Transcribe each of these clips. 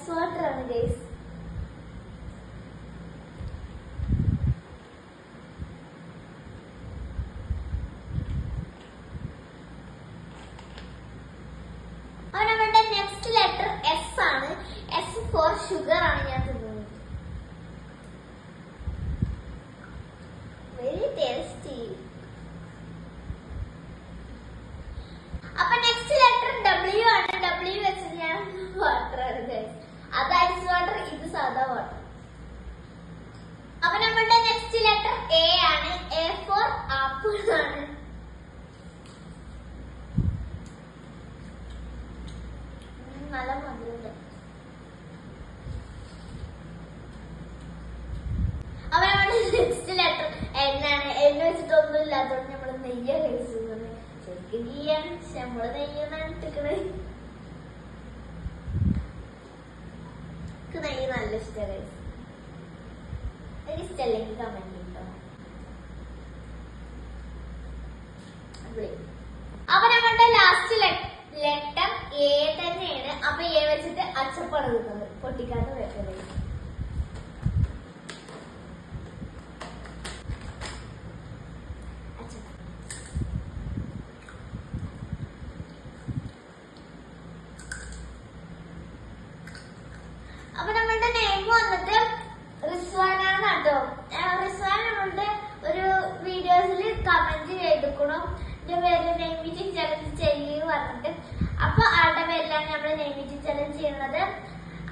Ice water ആണ് guys. അപ്പൊ നമ്മുടെ നെക്സ്റ്റ് ലെറ്റർ എസ് ആണ്. എസ് ഫോർ ഷുഗർ ആണ് ഞാൻ തിന്നുന്നത്. Very tasty. അപ്പൊ നെക്സ്റ്റ് ലെറ്റർ ഡബ്ല്യു ആണ്. ഡബ്ല്യു വെച്ചിട്ട് ഞാൻ വാട്ടർ ആണ് ഗൈസ്. അത് ഐസ് വാട്ടർ, ഇത് സാധാ വാട്ടർ. അപ്പൊ നമ്മുടെ നെക്സ്റ്റ് ലെറ്റർ എ ആണ്. എ ഫോർ ആപ്പിൾ ആണ്. നല്ല മധുരമുണ്ട്. അപ്പൊ നമ്മുടെ നെക്സ്റ്റ് ലെറ്റർ എന്നാണ്. എണ്ണ വെച്ചിട്ടൊന്നും ഇല്ലാത്തോണ്ട് നമ്മള് നെയ്യ കഴിച്ചത്. ശരിക്കും ഗീയാണ്, പക്ഷെ നമ്മള് നെയ്യാണ് ഇട്ടിക്കണേ. എനിക്ക് നെയ്യ് നല്ല ഇഷ്ടമാണ് കഴിച്ചു. എനിക്ക് ഇഷ്ടമല്ലെങ്കിൽ കമന്റ് കിട്ടോ. അപ്പൊ നമ്മുടെ ലാസ്റ്റ് ലെറ്റർ എ തന്നെയാണ്. അപ്പൊ എ വെച്ചിട്ട് അച്ചപ്പാണ് കിട്ടുന്നത്. പൊട്ടിക്കാത്ത വെക്കുന്നത്. അപ്പൊ നമ്മളുടെ നെയിം വന്നിട്ട് റിസ്വാന കേട്ടോ. റിസ്വാന നമ്മളുടെ ഒരു വീഡിയോസിൽ കമന്റ് ചെയ്തിരിക്കണം എന്റെ പേര് നെയിം മീറ്റിംഗ് ചലഞ്ച് ചെയ്യുക പറഞ്ഞിട്ട്. അപ്പൊ ആളുടെ പേരിലാണ് നമ്മൾ നെയിം മീറ്റിംഗ് ചലഞ്ച് ചെയ്യുന്നത്.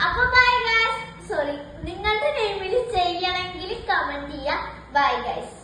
അപ്പൊ ബൈ ഗൈസ്. സോറി, നിങ്ങളുടെ നെയിമിൽ ചെയ്യണമെങ്കിൽ കമന്റ് ചെയ്യുക. Bye guys.